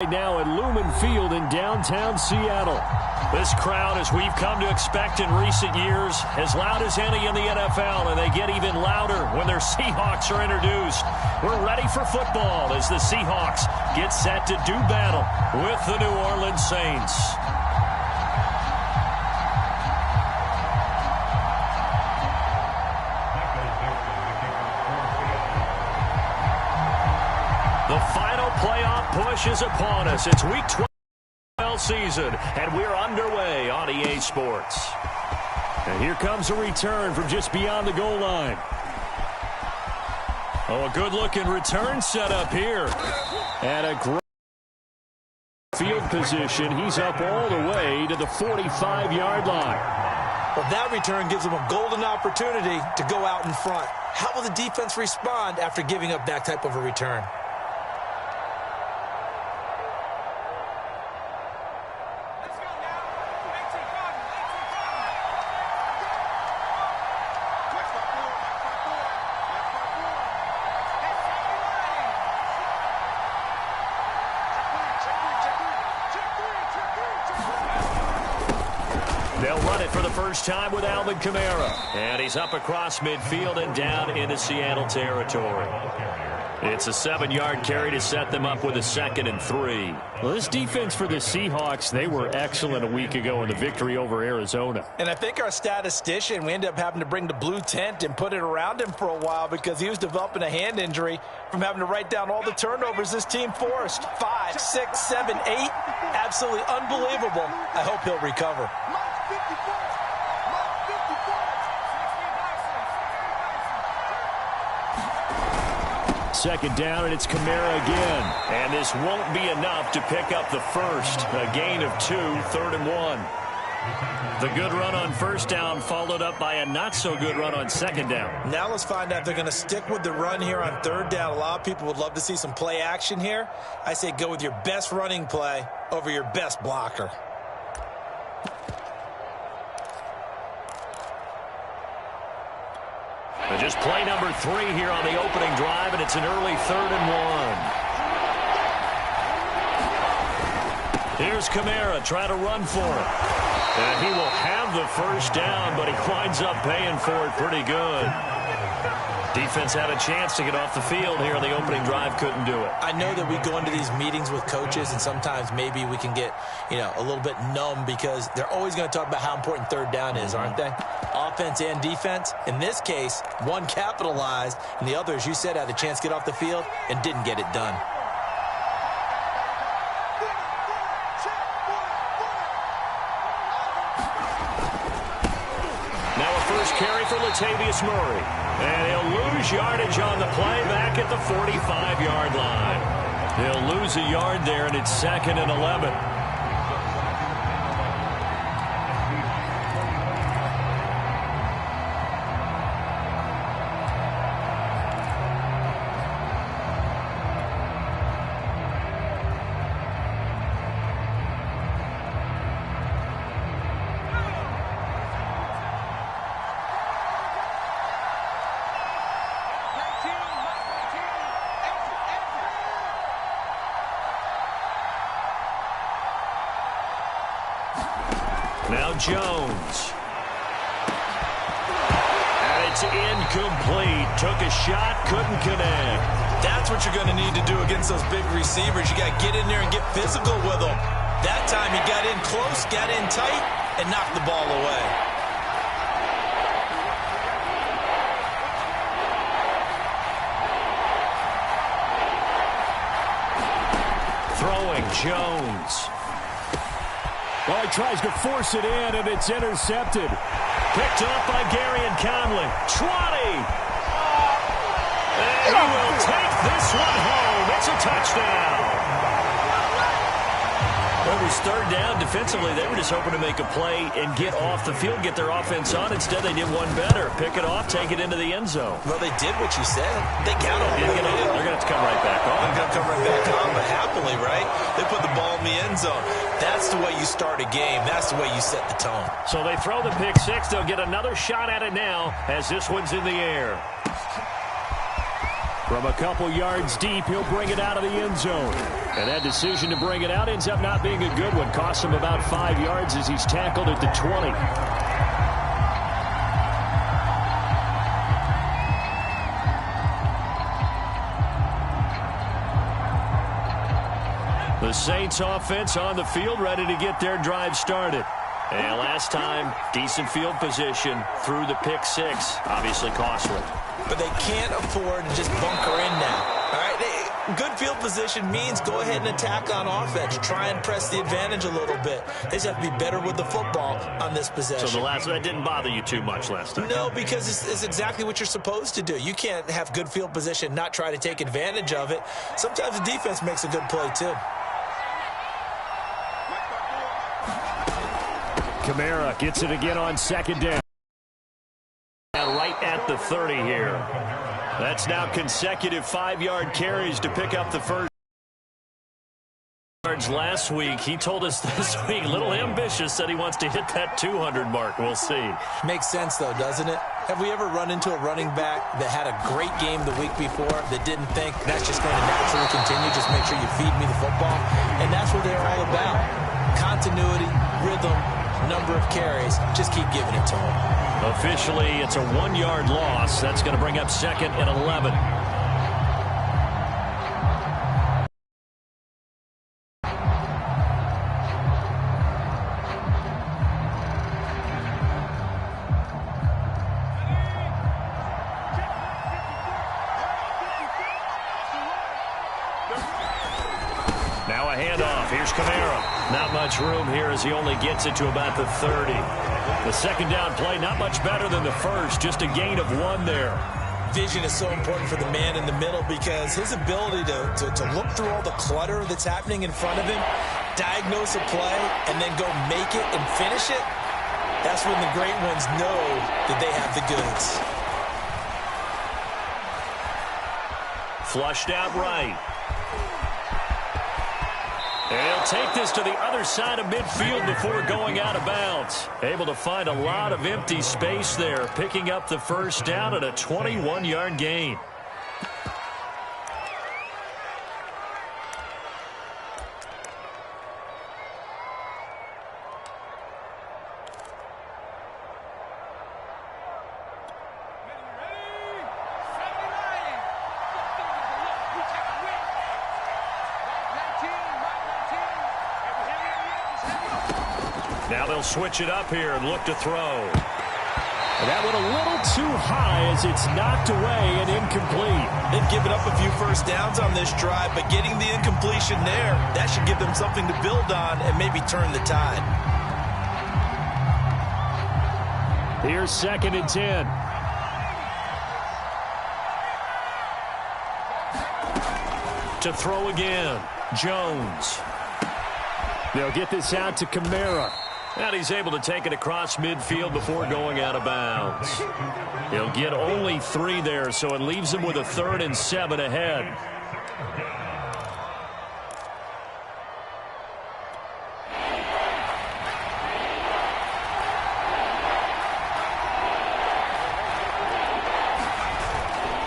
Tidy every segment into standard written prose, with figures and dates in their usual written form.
Now at Lumen Field in downtown Seattle. This crowd, as we've come to expect in recent years, as loud as any in the NFL, and they get even louder when their Seahawks are introduced. We're ready for football as the Seahawks get set to do battle with the New Orleans Saints. The final playoff push is upon us. It's Week 12 season, and we're underway on EA Sports. And here comes a return from just beyond the goal line. Oh, a good-looking return set up here. And a great field position. He's up all the way to the 45-yard line. Well, that return gives them a golden opportunity to go out in front. How will the defense respond after giving up that type of a return? They'll run it for the first time with Alvin Kamara. And he's up across midfield and down into Seattle territory. It's a 7-yard carry to set them up with a 2nd and 3. Well, this defense for the Seahawks, they were excellent a week ago in the victory over Arizona. And I think our statistician, we ended up having to bring the blue tent and put it around him for a while because he was developing a hand injury from having to write down all the turnovers this team forced. 5, 6, 7, 8. Absolutely unbelievable. I hope he'll recover. Second down, and it's Kamara again. And this won't be enough to pick up the first. A gain of 2, 3rd and 1. The good run on first down followed up by a not-so-good run on second down. Now let's find out if they're going to stick with the run here on 3rd down. A lot of people would love to see some play action here. I say go with your best running play over your best blocker. Just play number 3 here on the opening drive, and it's an early 3rd and 1. Here's Kamara trying to run for it. And he will have the first down, but he winds up paying for it pretty good. Defense had a chance to get off the field here on the opening drive, couldn't do it. I know that we go into these meetings with coaches, and sometimes maybe we can get, a little bit numb because they're always going to talk about how important 3rd down is, aren't they? Offense and defense. In this case, one capitalized, and the other, as you said, had a chance to get off the field and didn't get it done. Now a first carry for Latavius Murray. And he'll lose yardage on the play back at the 45-yard line. He'll lose a yard there, and it's 2nd and 11. Now Jones. And it's incomplete. Took a shot, couldn't connect. That's what you're going to need to do against those big receivers. You got to get in there and get physical with them. That time he got in close, got in tight, and knocked the ball away. Throwing Jones. Well, he tries to force it in, and it's intercepted. Picked up by Gary and Conley. 20! And he will take this one home. It's a touchdown. Well, it was 3rd down. Defensively, they were just hoping to make a play and get off the field, get their offense on. Instead, they did one better. Pick it off, take it into the end zone. Well, they did what you said. They got on. They're going to have to come right back on. They're going to come right back on, but happily, right? They put the ball in the end zone. That's the way you start a game. That's the way you set the tone. So they throw the pick 6. They'll get another shot at it now as this one's in the air. From a couple yards deep, he'll bring it out of the end zone. And that decision to bring it out ends up not being a good one. Costs him about 5 yards as he's tackled at the 20. The Saints offense on the field, ready to get their drive started. And last time, decent field position through the pick six. Obviously costly. But they can't afford to just bunker in now. All right, good field position means go ahead and attack on offense. Try and press the advantage a little bit. They just have to be better with the football on this possession. So the last one didn't bother you too much last time? No, because it's exactly what you're supposed to do. You can't have good field position, not try to take advantage of it. Sometimes the defense makes a good play, too. Kamara gets it again on second down. Right at the 30 here. That's now consecutive 5-yard carries to pick up the first. Last week, he told us this week, a little ambitious, said he wants to hit that 200 mark. We'll see. Makes sense, though, doesn't it? Have we ever run into a running back that had a great game the week before that didn't think that's just going to naturally continue? Just make sure you feed me the football. And that's what they're all about. Continuity, rhythm, number of carries. Just keep giving it to them. Officially, it's a 1-yard loss. That's going to bring up second and 11. Now a handoff. Here's Kamara. Not much room here as he only gets it to about the 30. The second down play not much better than the first. Just a gain of 1 there. Vision is so important for the man in the middle because his ability to look through all the clutter that's happening in front of him, diagnose a play, and then go make it and finish it, that's when the great ones know that they have the goods. Flushed out right. And he'll take this to the other side of midfield before going out of bounds. Able to find a lot of empty space there, picking up the first down at a 21-yard gain. Now they'll switch it up here and look to throw. And that went a little too high as it's knocked away and incomplete. They've given up a few first downs on this drive, but getting the incompletion there, that should give them something to build on and maybe turn the tide. Here's second and 10. To throw again, Jones. They'll get this out to Kamara. And he's able to take it across midfield before going out of bounds. He'll get only 3 there, so it leaves him with a 3rd and 7 ahead.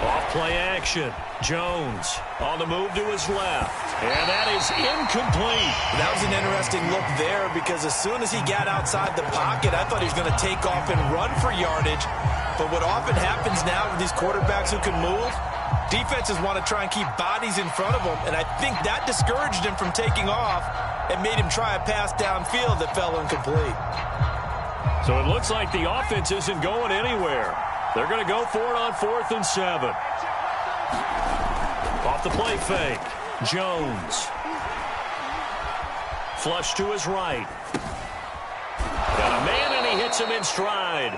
Off-play action. Jones on the move to his left. And that is incomplete. That was an interesting look there because as soon as he got outside the pocket, I thought he was going to take off and run for yardage. But what often happens now with these quarterbacks who can move, defenses want to try and keep bodies in front of them. And I think that discouraged him from taking off and made him try a pass downfield that fell incomplete. So it looks like the offense isn't going anywhere. They're going to go for it on 4th and 7. Off the play fake. Jones. Flush to his right. Got a man, and he hits him in stride.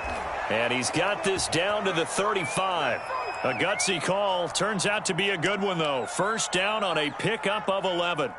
And he's got this down to the 35. A gutsy call. Turns out to be a good one, though. First down on a pickup of 11.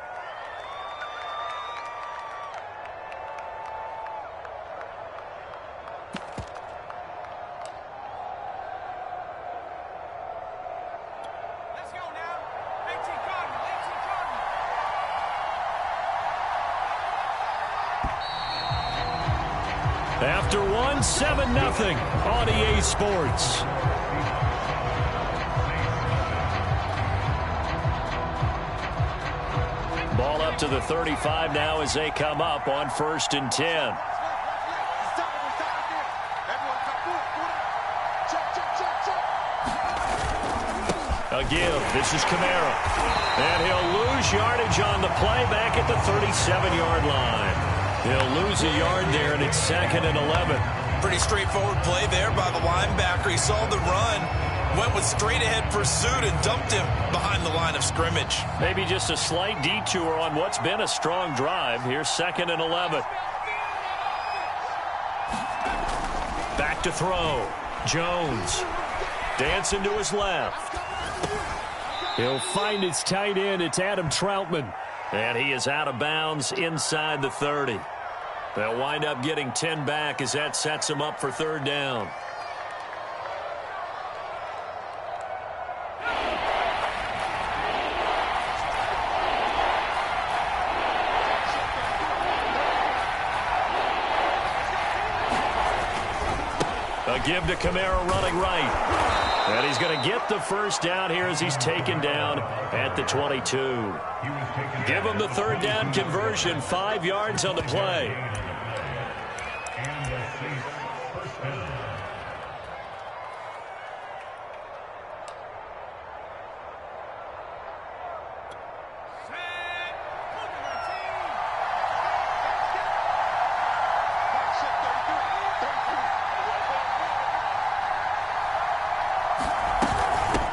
After one, 7-0 on EA Sports. out to the 35 now as they come up on 1st and 10. A give. This is Kamara. And he'll lose yardage on the play back at the 37-yard line. He'll lose a yard there, and it's 2nd and 11. Pretty straightforward play there by the linebacker. He saw the run, went with straight-ahead pursuit, and dumped him behind the line of scrimmage. Maybe just a slight detour on what's been a strong drive. Here's 2nd and 11. Back to throw. Jones. Dancing to his left. He'll find his tight end. It's Adam Troutman. And he is out of bounds inside the 30. They'll wind up getting 10 back as that sets them up for 3rd down. A give to Kamara running right. And he's going to get the 1st down here as he's taken down at the 22. Give him the 3rd down conversion, 5 yards on the play.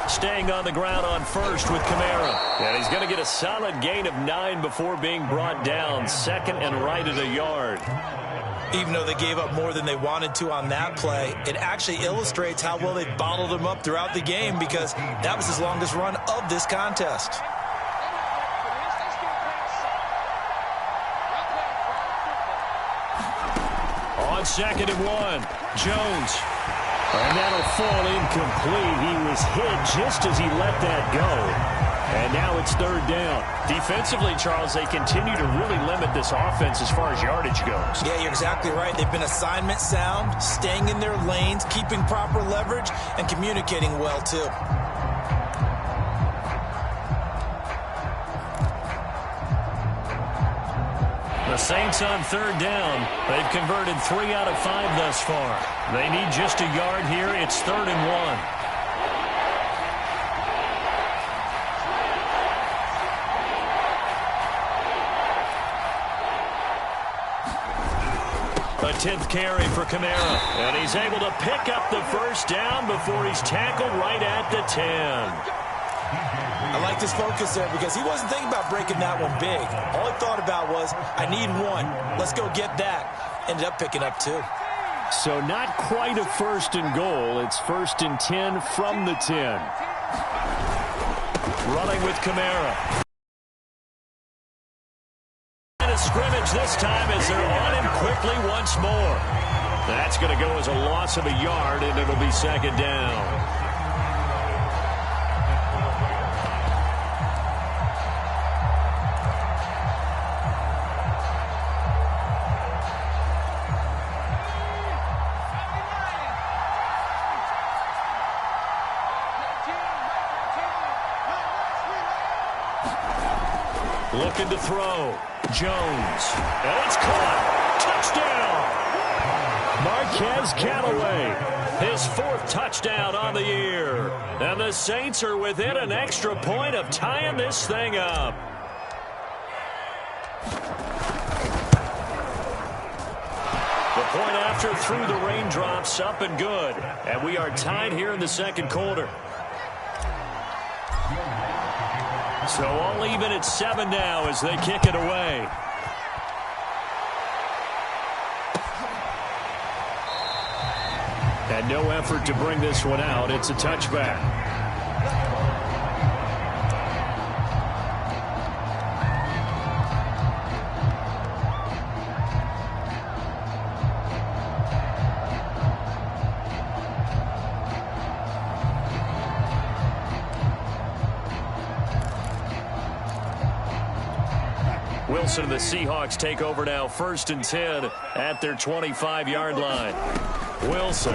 Staying on the ground on 1st with Kamara. And he's going to get a solid gain of 9 before being brought down. 2nd and right at a yard. Even though they gave up more than they wanted to on that play, it actually illustrates how well they bottled him up throughout the game, because that was his longest run of this contest. On 2nd and 1, Jones. And that'll fall incomplete. He was hit just as he let that go. And now it's 3rd down. Defensively, Charles, they continue to really limit this offense as far as yardage goes. Yeah, you're exactly right. They've been assignment sound, staying in their lanes, keeping proper leverage, and communicating well, too. The Saints on 3rd down. They've converted 3 out of 5 thus far. They need just a yard here. It's 3rd and 1. A 10th carry for Kamara. And he's able to pick up the 1st down before he's tackled right at the 10. I liked his focus there because he wasn't thinking about breaking that one big. All he thought about was, I need 1. Let's go get that. Ended up picking up 2. So not quite a 1st and goal. It's 1st and 10 from the 10. Running with Kamara. And a scrimmage this time as they're on him quickly once more. That's going to go as a loss of a yard, and it'll be 2nd down. Looking to throw. Jones. And it's caught. Touchdown. Marquez Callaway. His 4th touchdown on the year. And the Saints are within an extra point of tying this thing up. The point after through the raindrops, up and good. And we are tied here in the 2nd quarter. So all even at 7 now as they kick it away. And no effort to bring this one out. It's a touchback. Wilson and the Seahawks take over now, 1st and 10 at their 25-yard line. Wilson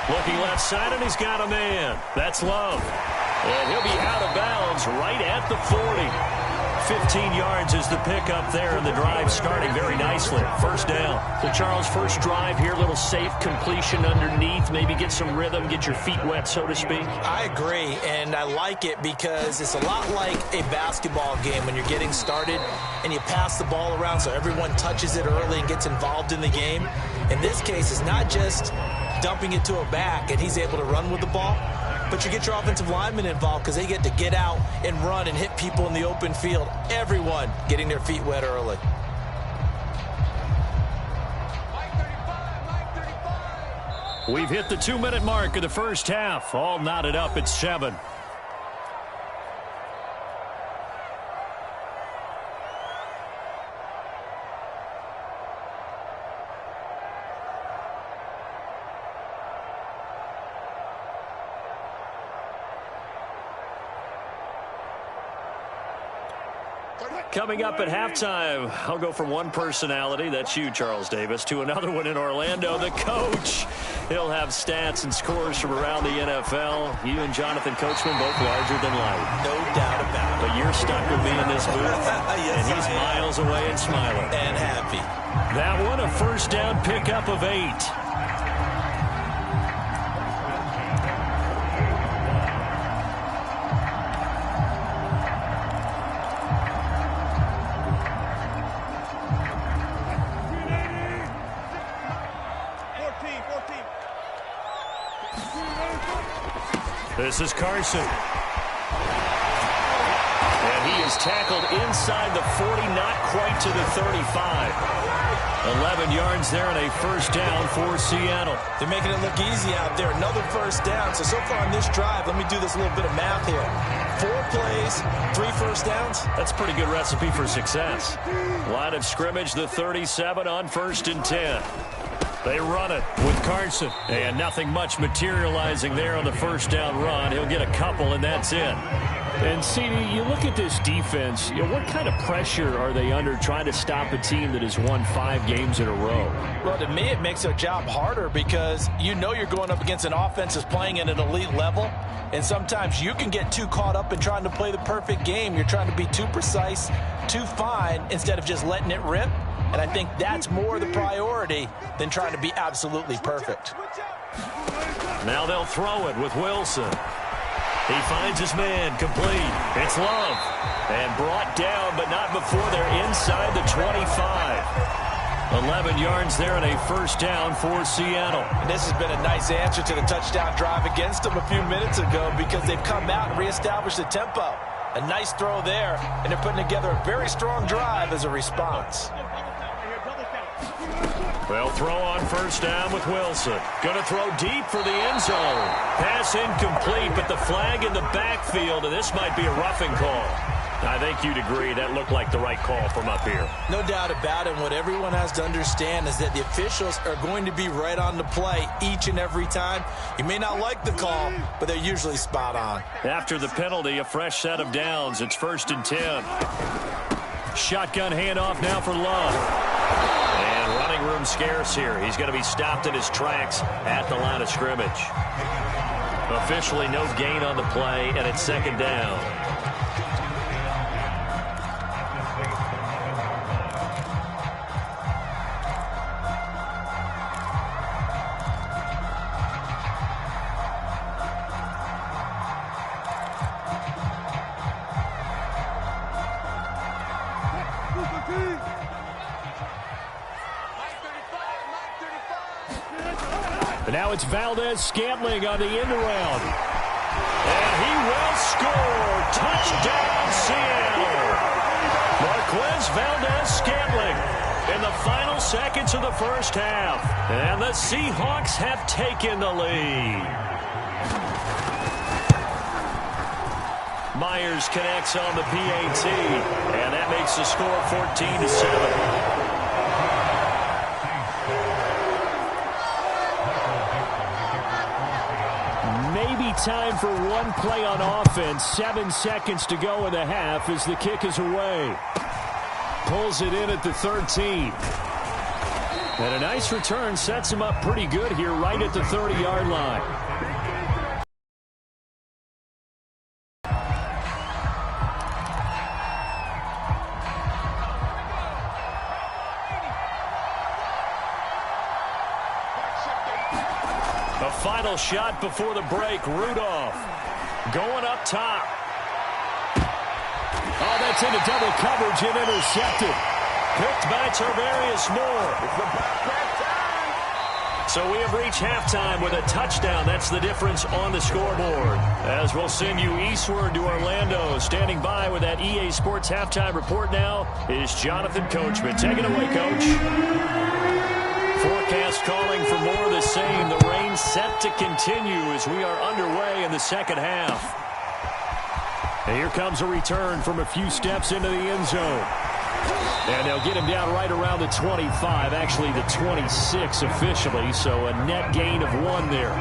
looking left side, and he's got a man. That's Love. And he'll be out of bounds right at the 40. 15 yards is the pickup there, and the drive starting very nicely. First down. So, Charles, first drive here, little safe completion underneath, maybe get some rhythm, get your feet wet, so to speak. I agree, and I like it because it's a lot like a basketball game when you're getting started and you pass the ball around so everyone touches it early and gets involved in the game. In this case, it's not just dumping it to a back and he's able to run with the ball, but you get your offensive linemen involved because they get to get out and run and hit people in the open field. Everyone getting their feet wet early. We've hit the 2-minute mark of the first half. All knotted up at 7. Coming up at halftime, I'll go from one personality, that's you, Charles Davis, to another one in Orlando, the coach. He'll have stats and scores from around the NFL. You and Jonathan Coachman both larger than life. No doubt about it. But you're stuck with me in this booth, yes, and he's miles away and smiling. And happy. That one, a first down pickup of 8. This is Carson. And he is tackled inside the 40, not quite to the 35. 11 yards there and a first down for Seattle. They're making it look easy out there. Another first down. So far on this drive, let me do this little bit of math here. 4 plays, 3 first downs. That's a pretty good recipe for success. Line of scrimmage, the 37 on 1st and 10. They run it with Carson. And nothing much materializing there on the first down run. He'll get a couple, and that's it. And, CD, you look at this defense, what kind of pressure are they under trying to stop a team that has won 5 games in a row? Well, to me, it makes their job harder because you know you're going up against an offense that's playing at an elite level. And sometimes you can get too caught up in trying to play the perfect game. You're trying to be too precise, too fine, instead of just letting it rip. And I think that's more the priority than trying to be absolutely perfect. Now they'll throw it with Wilson. He finds his man, complete. It's Love. And brought down, but not before they're inside the 25. 11 yards there and a first down for Seattle. And this has been a nice answer to the touchdown drive against them a few minutes ago because they've come out and reestablished the tempo. A nice throw there, and they're putting together a very strong drive as a response. They'll throw on first down with Wilson. Going to throw deep for the end zone. Pass incomplete, but the flag in the backfield, and this might be a roughing call. I think you'd agree that looked like the right call from up here. No doubt about it. What everyone has to understand is that the officials are going to be right on the play each and every time. You may not like the call, but they're usually spot on. After the penalty, a fresh set of downs. It's 1st and 10. Shotgun handoff now for Love. And running room scarce here. He's going to be stopped in his tracks at the line of scrimmage. Officially no gain on the play, and it's 2nd down. And now it's Valdez-Scantling on the end around. And he will score. Touchdown, Seattle. Marquez Valdez-Scantling in the final seconds of the first half. And the Seahawks have taken the lead. Myers connects on the PAT. And that makes the score 14-7. Time for one play on offense. 7 seconds to go in the half as the kick is away. Pulls it in at the 13. And a nice return sets him up pretty good here right at the 30-yard line. A final shot before the break. Rudolph going up top. Oh, that's into double coverage and intercepted. Picked by Tarvarius Moore. So we have reached halftime with a touchdown. That's the difference on the scoreboard. As we'll send you eastward to Orlando. Standing by with that EA Sports halftime report now is Jonathan Coachman. Take it away, Coach. Forecast calling for more of the same. The rain set to continue as we are underway in the second half. And here comes a return from a few steps into the end zone. And they'll get him down right around the 25, actually the 26 officially, so a net gain of 1 there.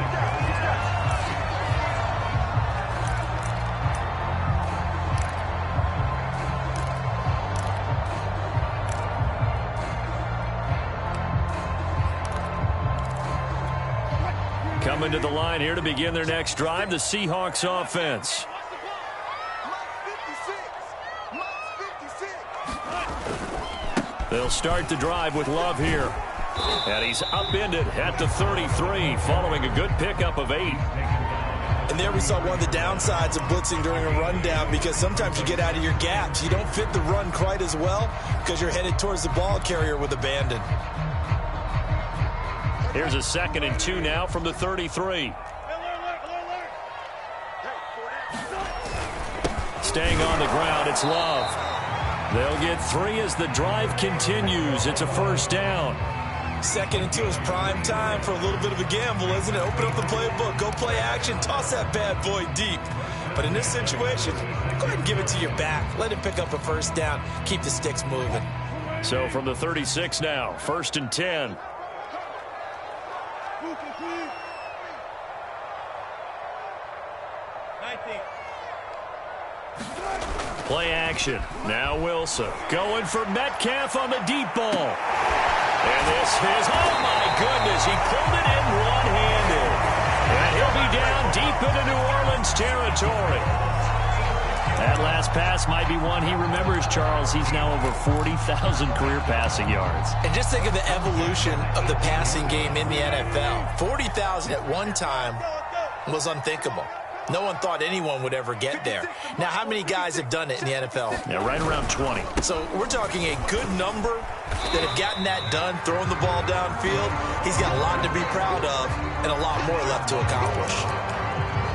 Coming to the line here to begin their next drive, the Seahawks offense. They'll start the drive with Love here. And he's upended at the 33 following a good pickup of 8. And there we saw one of the downsides of blitzing during a rundown, because sometimes you get out of your gaps. You don't fit the run quite as well because you're headed towards the ball carrier with abandon. Here's a 2nd and 2 now from the 33. Staying on the ground, it's Love. They'll get 3 as the drive continues. It's a first down. 2nd and 2 is prime time for a little bit of a gamble, isn't it? Open up the playbook, go play action, toss that bad boy deep. But in this situation, go ahead and give it to your back. Let him pick up a first down. Keep the sticks moving. So from the 36 now, 1st and 10. Play action. Now Wilson going for Metcalf on the deep ball. And this is, oh my goodness, he pulled it in one-handed. And he'll be down deep into New Orleans territory. That last pass might be one he remembers, Charles. He's now over 40,000 career passing yards. And just think of the evolution of the passing game in the NFL. 40,000 at one time was unthinkable. No one thought anyone would ever get there. Now, how many guys have done it in the NFL? Yeah, right around 20. So we're talking a good number that have gotten that done, throwing the ball downfield. He's got a lot to be proud of and a lot more left to accomplish.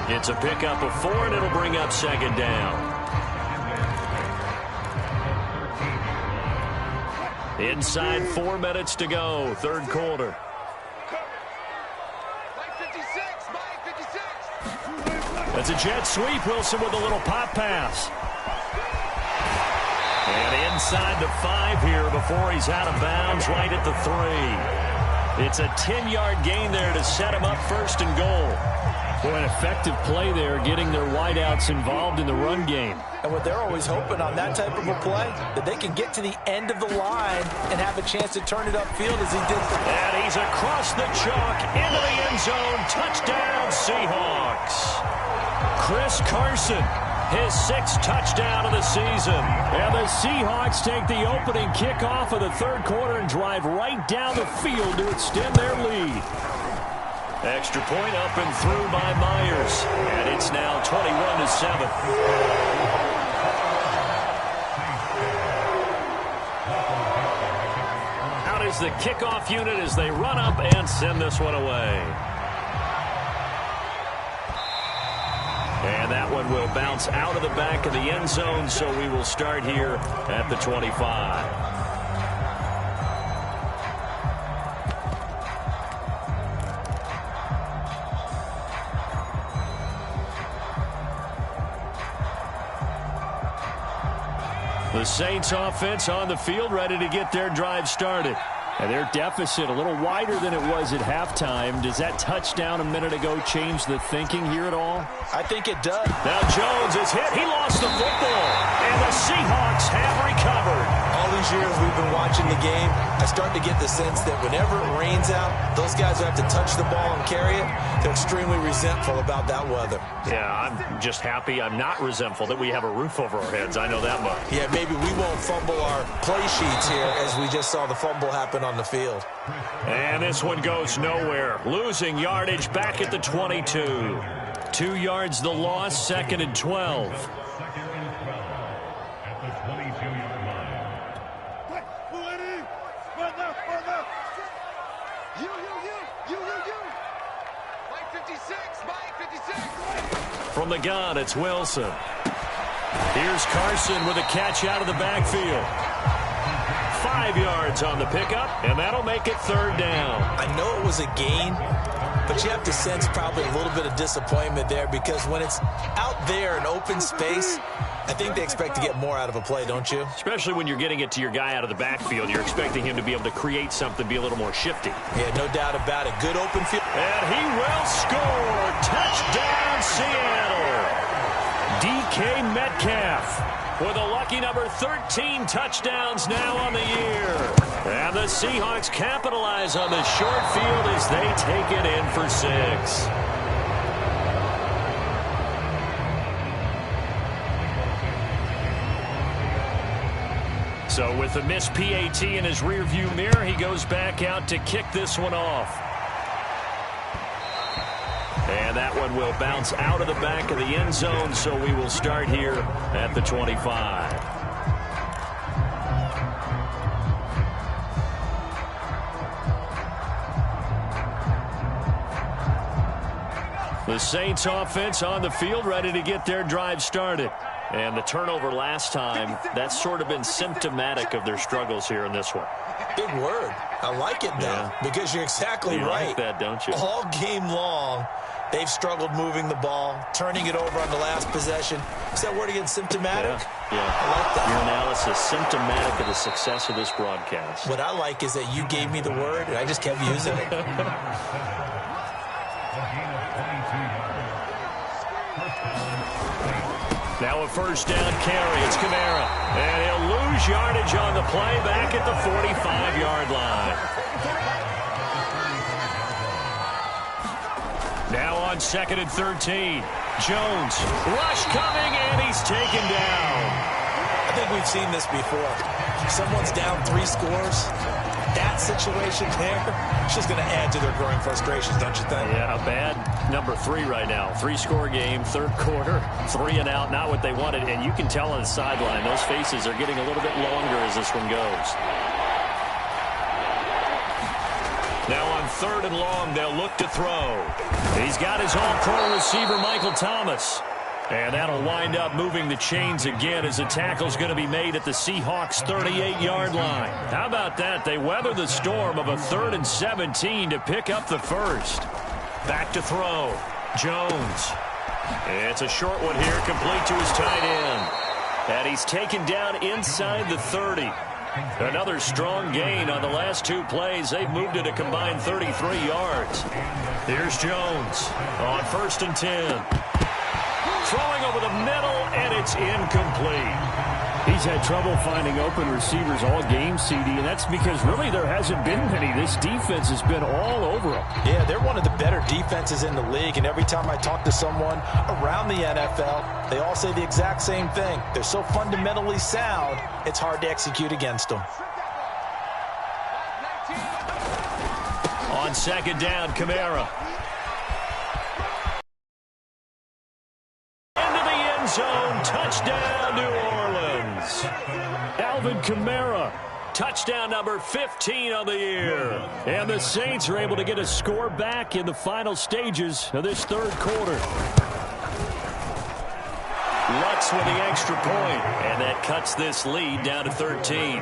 It's a pickup of 4, and it'll bring up 2nd down. Inside 4 minutes to go, 3rd quarter. That's a jet sweep. Wilson with a little pop pass. And inside the 5 here before he's out of bounds, right at the 3. It's a 10-yard gain there to set him up 1st and goal. Boy, an effective play there, getting their wideouts involved in the run game. And what they're always hoping on that type of a play, that they can get to the end of the line and have a chance to turn it upfield as he did. And he's across the chalk into the end zone. Touchdown, Seahawks. Chris Carson, his 6th touchdown of the season. And the Seahawks take the opening kickoff of the 3rd quarter and drive right down the field to extend their lead. Extra point up and through by Myers. And it's now 21-7. Out is the kickoff unit as they run up and send this one away. And that one will bounce out of the back of the end zone, so we will start here at the 25. The Saints offense on the field, ready to get their drive started. And their deficit a little wider than it was at halftime. Does that touchdown a minute ago change the thinking here at all? I think it does. Now Jones is hit. He lost the football. And the Seahawks have recovered. All he these years we've been watching the game, I start to get the sense that whenever it rains out, those guys who have to touch the ball and carry it, they're extremely resentful about that weather. Yeah, I'm just happy I'm not resentful that we have a roof over our heads. I know that much. Yeah, maybe we won't fumble our play sheets here as we just saw the fumble happen on the field. And this one goes nowhere. Losing yardage back at the 22. 2 yards the loss, 2nd and 12. From the gun, it's Wilson. Here's Carson with a catch out of the backfield. 5 yards on the pickup, and that'll make it 3rd down. I know it was a gain, but you have to sense probably a little bit of disappointment there because when it's out there in open space, I think they expect to get more out of a play, don't you? Especially when you're getting it to your guy out of the backfield. You're expecting him to be able to create something, be a little more shifty. Yeah, no doubt about it. Good open field. And he will score. Touchdown, Seattle. DK Metcalf with a lucky number 13 touchdowns now on the year. And the Seahawks capitalize on the short field as they take it in for 6. So with the missed PAT in his rearview mirror, he goes back out to kick this one off. And that one will bounce out of the back of the end zone, so we will start here at the 25. The Saints offense on the field, ready to get their drive started. And the turnover last time, that's sort of been symptomatic of their struggles here in this one. Big word. I like it, though, because you're exactly right. You like that, don't you? All game long, they've struggled moving the ball, turning it over on the last possession. Is that word again, symptomatic? Yeah. I like that. Your analysis, symptomatic of the success of this broadcast. What I like is that you gave me the word, and I just kept using it. Now a 1st down carry. It's Kamara. And he'll lose yardage on the play back at the 45-yard line. Now on 2nd and 13. Jones. Rush coming, and he's taken down. I think we've seen this before. Someone's down 3 scores. That situation there, it's just going to add to their growing frustrations, don't you think? Yeah, bad number 3 right now. 3-score game, 3rd quarter, 3 and out, not what they wanted. And you can tell on the sideline, those faces are getting a little bit longer as this one goes. Now on 3rd and long, they'll look to throw. He's got his all-pro receiver, Michael Thomas. And that'll wind up moving the chains again as the tackle's going to be made at the Seahawks' 38-yard line. How about that? They weather the storm of a 3rd and 17 to pick up the 1st. Back to throw. Jones. It's a short one here, complete to his tight end. And he's taken down inside the 30. Another strong gain on the last 2 plays. They've moved it a combined 33 yards. Here's Jones on 1st and 10. Throwing over the middle, and it's incomplete. He's had trouble finding open receivers all game, CD, and that's because really there hasn't been many. This defense has been all over them. Yeah, they're one of the better defenses in the league, and every time I talk to someone around the NFL, they all say the exact same thing. They're so fundamentally sound, it's hard to execute against them. On 2nd down, Kamara. Zone, touchdown, New Orleans. Alvin Kamara, touchdown number 15 on the year. And the Saints are able to get a score back in the final stages of this 3rd quarter. Lutz with the extra point, and that cuts this lead down to 13.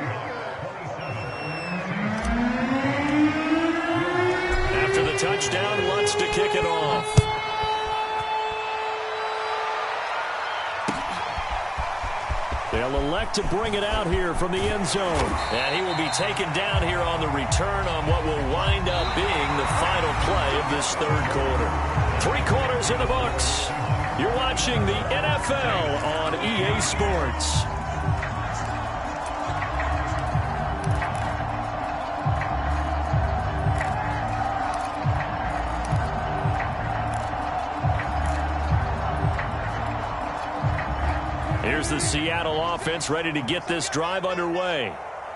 After the touchdown, Lutz to kick it off. They'll elect to bring it out here from the end zone. And he will be taken down here on the return on what will wind up being the final play of this 3rd quarter. 3 quarters in the books. You're watching the NFL on EA Sports. the Seattle offense ready to get this drive underway.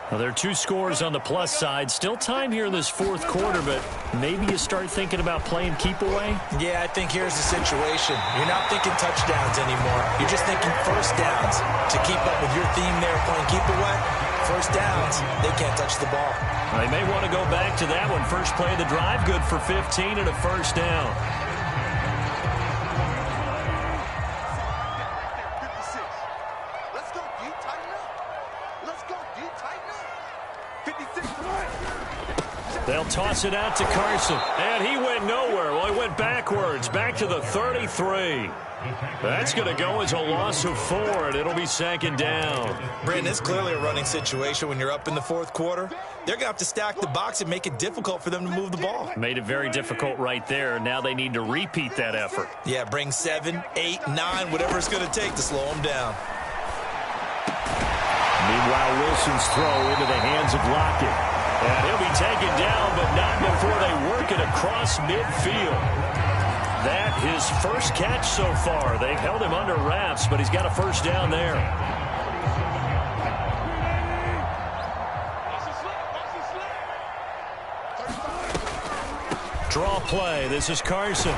Well, there are 2 scores on the plus side. Still time here in this fourth quarter, but maybe you start thinking about playing keep away? Yeah, I think here's the situation. You're not thinking touchdowns anymore. You're just thinking first downs. To keep up with your theme there playing keep away, first downs, they can't touch the ball. They may want to go back to that one. First play of the drive, good for 15 and a first down. They'll toss it out to Carson. And he went nowhere. Well, he went backwards, back to the 33. That's going to go as a loss of 4, and it'll be second down. Brandon, it's clearly a running situation when you're up in the fourth quarter. They're going to have to stack the box and make it difficult for them to move the ball. Made it very difficult right there. Now they need to repeat that effort. Yeah, bring 7, 8, 9, whatever it's going to take to slow them down. Meanwhile, Wilson's throw into the hands of Lockett. And he'll be taken down, but not before they work it across midfield. That his first catch so far. They've held him under wraps, but he's got a first down there. Draw play. This is Carson.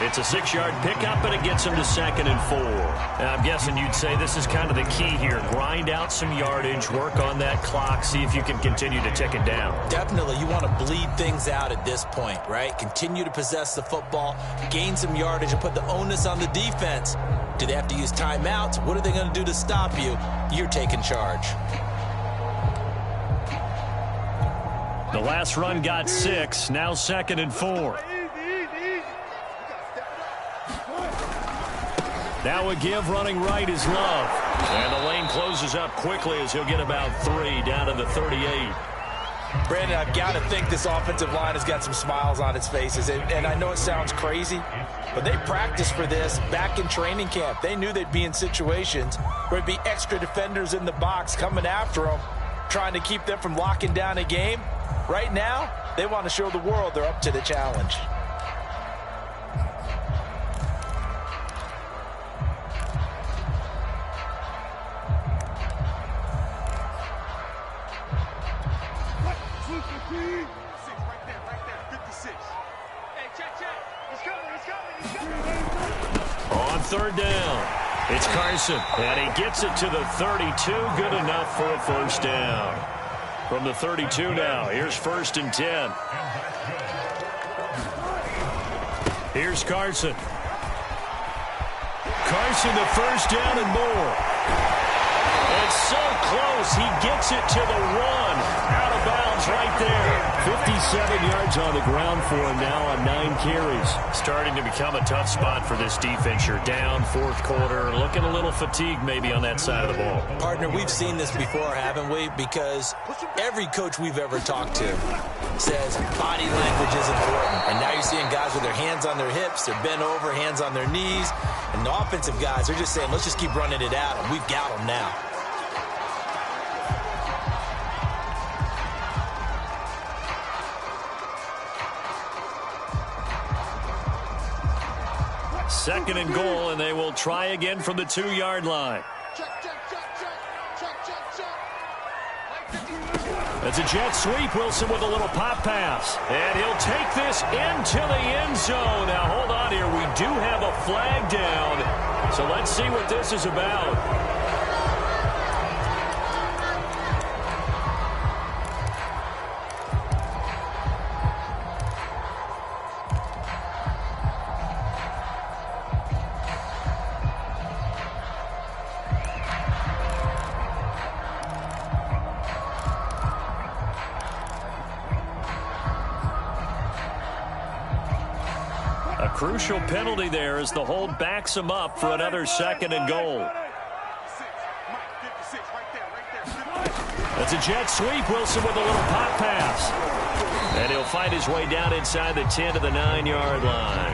It's a 6-yard pickup, and it gets him to 2nd and 4. And I'm guessing you'd say this is kind of the key here. Grind out some yardage, work on that clock, see if you can continue to tick it down. Definitely. You want to bleed things out at this point, right? Continue to possess the football, gain some yardage, and put the onus on the defense. Do they have to use timeouts? What are they going to do to stop you? You're taking charge. The last run got 6, now 2nd and 4. Now a give running right is Love. And the lane closes up quickly as he'll get about 3 down to the 38. Brandon, I've got to think this offensive line has got some smiles on its faces. And I know it sounds crazy, but they practiced for this back in training camp. They knew they'd be in situations where there'd be extra defenders in the box coming after them, trying to keep them from locking down a game. Right now, they want to show the world they're up to the challenge. On 3rd down, it's Carson, and he gets it to the 32. Good enough for a first down. From the 32 now, here's 1st and 10. Here's Carson. Carson, the first down and more. It's so close, he gets it to the 1. Out of bounds right there. 57 yards on the ground for him now on 9 carries. Starting to become a tough spot for this defense. You're down 4th quarter, looking a little fatigued maybe on that side of the ball. Partner, we've seen this before, haven't we? Because every coach we've ever talked to says body language is important. And now you're seeing guys with their hands on their hips, they're bent over, hands on their knees. And the offensive guys are just saying, let's just keep running it at them. We've got them now. Second and goal, and they will try again from the 2-yard line. That's a jet sweep. Wilson with a little pop pass. And he'll take this into the end zone. Now, hold on here. We do have a flag down. So let's see what this is about. Crucial penalty there as the hold backs him up for another 2nd and goal. That's a jet sweep. Wilson with a little pop pass. And he'll fight his way down inside the 10 to the 9-yard line.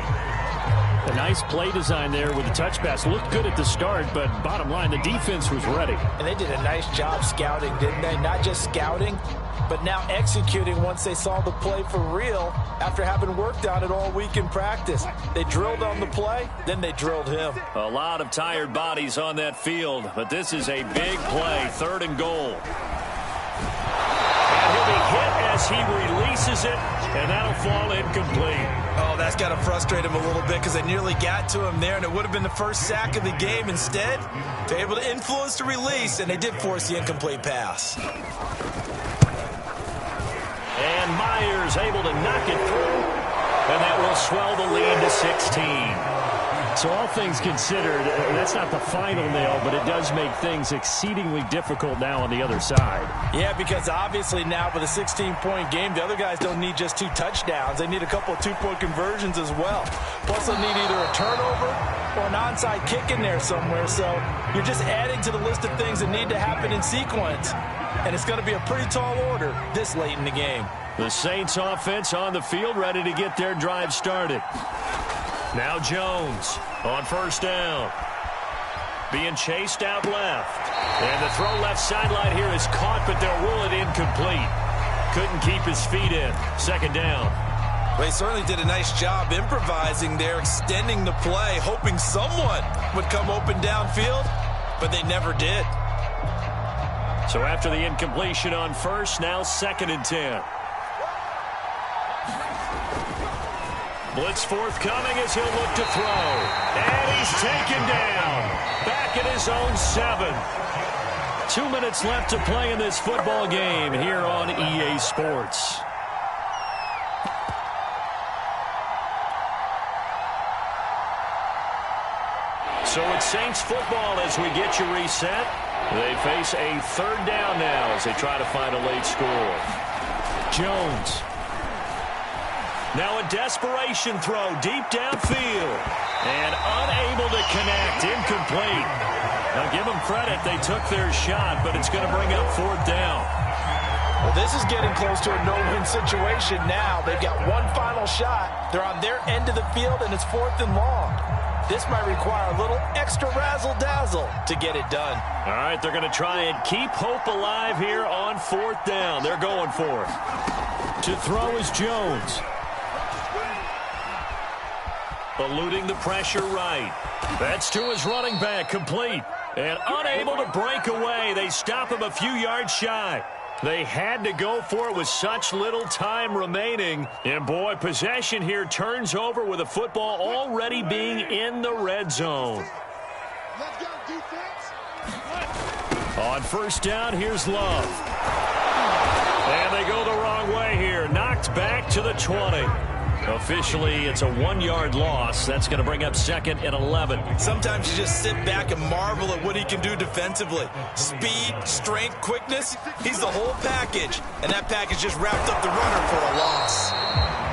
A nice play design there with the touch pass. Looked good at the start, but bottom line, the defense was ready. And they did a nice job scouting, didn't they? Not just scouting, but now executing once they saw the play for real after having worked on it all week in practice. They drilled on the play, then they drilled him. A lot of tired bodies on that field, but this is a big play, 3rd and goal. And he'll be hit as he releases it, and that'll fall incomplete. Oh, that's got to frustrate him a little bit because they nearly got to him there, and it would have been the first sack of the game. Instead, they're able to influence the release, and they did force the incomplete pass. And Myers able to knock it through, and that will swell the lead to 16. So all things considered, that's not the final nail, but it does make things exceedingly difficult now on the other side. Yeah, because obviously now with a 16-point game, the other guys don't need just 2 touchdowns. They need a couple of 2-point conversions as well. Plus, they'll need either a turnover or an onside kick in there somewhere. So you're just adding to the list of things that need to happen in sequence. And it's going to be a pretty tall order this late in the game. The Saints offense on the field, ready to get their drive started. Now Jones on 1st down. Being chased out left. And the throw left sideline here is caught, but they'll rule it incomplete. Couldn't keep his feet in. 2nd down. Well, he certainly did a nice job improvising there, extending the play, hoping someone would come open downfield, but they never did. So after the incompletion on 1st, now 2nd and 10. Blitz forthcoming as he'll look to throw. And he's taken down. Back at his own 7. 2 minutes left to play in this football game here on EA Sports. So it's Saints football as we get you reset. They face a 3rd down now as they try to find a late score. Jones. Now a desperation throw deep downfield. And unable to connect. Incomplete. Now give them credit. They took their shot, but it's going to bring up 4th down. Well, this is getting close to a no-win situation now. They've got one final shot. They're on their end of the field, and it's 4th and long. This might require a little extra razzle-dazzle to get it done. All right, they're going to try and keep hope alive here on 4th down. They're going for it. To throw is Jones. Eluding the pressure right. That's to his running back, complete. And unable to break away. They stop him a few yards shy. They had to go for it with such little time remaining. And, boy, possession here turns over with the football already being in the red zone. On 1st down, here's Love. And they go the wrong way here. Knocked back to the 20. Officially, it's a 1-yard loss. That's going to bring up 2nd and 11. Sometimes you just sit back and marvel at what he can do defensively. Speed, strength, quickness. He's the whole package. And that package just wrapped up the runner for a loss.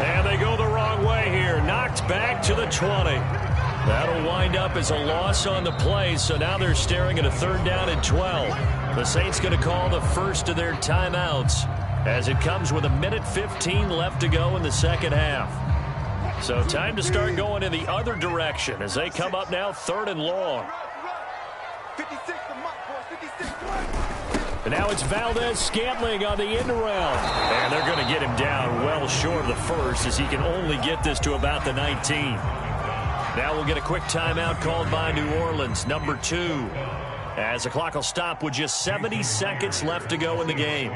And they go the wrong way here. Knocked back to the 20. That'll wind up as a loss on the play. So now they're staring at a 3rd down and 12. The Saints going to call the first of their timeouts, as it comes with 1:15 left to go in the 2nd half. So time to start going in the other direction as they come up now 3rd and long. And now it's Valdez-Scantling on the end around. And they're going to get him down well short of the 1st as he can only get this to about the 19. Now we'll get a quick timeout called by New Orleans, number 2. As the clock will stop with just 70 seconds left to go in the game.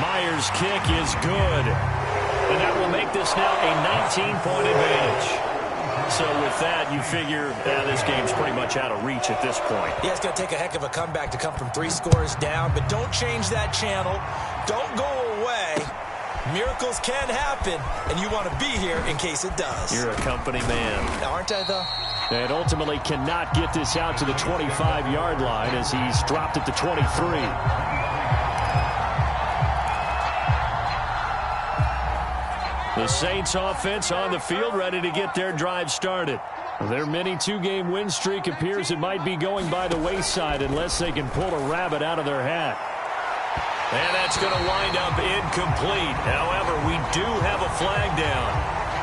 Myers' kick is good. And that will make this now a 19-point advantage. So with that, you figure this game's pretty much out of reach at this point. Yeah, it's going to take a heck of a comeback to come from 3 scores down, but don't change that channel. Don't go away. Miracles can happen, and you want to be here in case it does. You're a company man. Aren't I, though? And ultimately cannot get this out to the 25-yard line as he's dropped at the 23. The Saints offense on the field ready to get their drive started. Their mini 2-game win streak appears it might be going by the wayside unless they can pull a rabbit out of their hat. And that's going to wind up incomplete. However, we do have a flag down.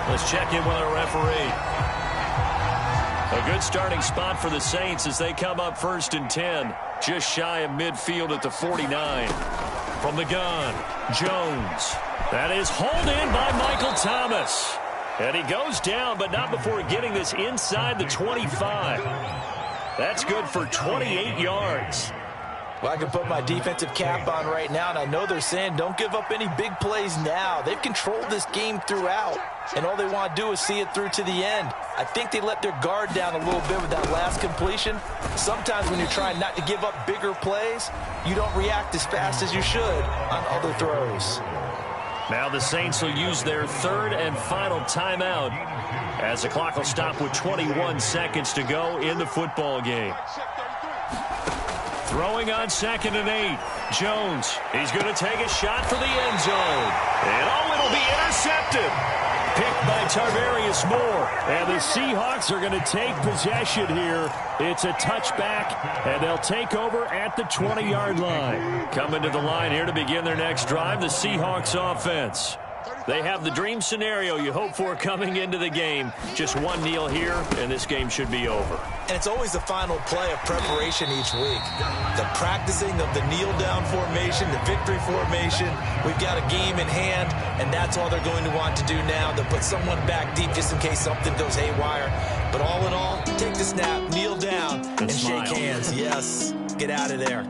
Let's check in with our referee. A good starting spot for the Saints as they come up 1st and 10. Just shy of midfield at the 49. From the gun, Jones. That is hauled in by Michael Thomas. And he goes down, but not before getting this inside the 25. That's good for 28 yards. Well, I can put my defensive cap on right now, and I know they're saying don't give up any big plays now. They've controlled this game throughout, and all they want to do is see it through to the end. I think they let their guard down a little bit with that last completion. Sometimes when you're trying not to give up bigger plays, you don't react as fast as you should on other throws. Now the Saints will use their 3rd and final timeout as the clock will stop with 21 seconds to go in the football game. Throwing on 2nd and 8. Jones. He's going to take a shot for the end zone. And it'll be intercepted. Picked by Tarvarius Moore. And the Seahawks are going to take possession here. It's a touchback, and they'll take over at the 20-yard line. Coming to the line here to begin their next drive, the Seahawks offense. They have the dream scenario you hope for coming into the game. Just one kneel here, and this game should be over. And it's always the final play of preparation each week. The practicing of the kneel-down formation, the victory formation. We've got a game in hand, and that's all they're going to want to do now. They'll put someone back deep just in case something goes haywire. But all in all, take the snap, kneel down, and shake hands. Yes, get out of there.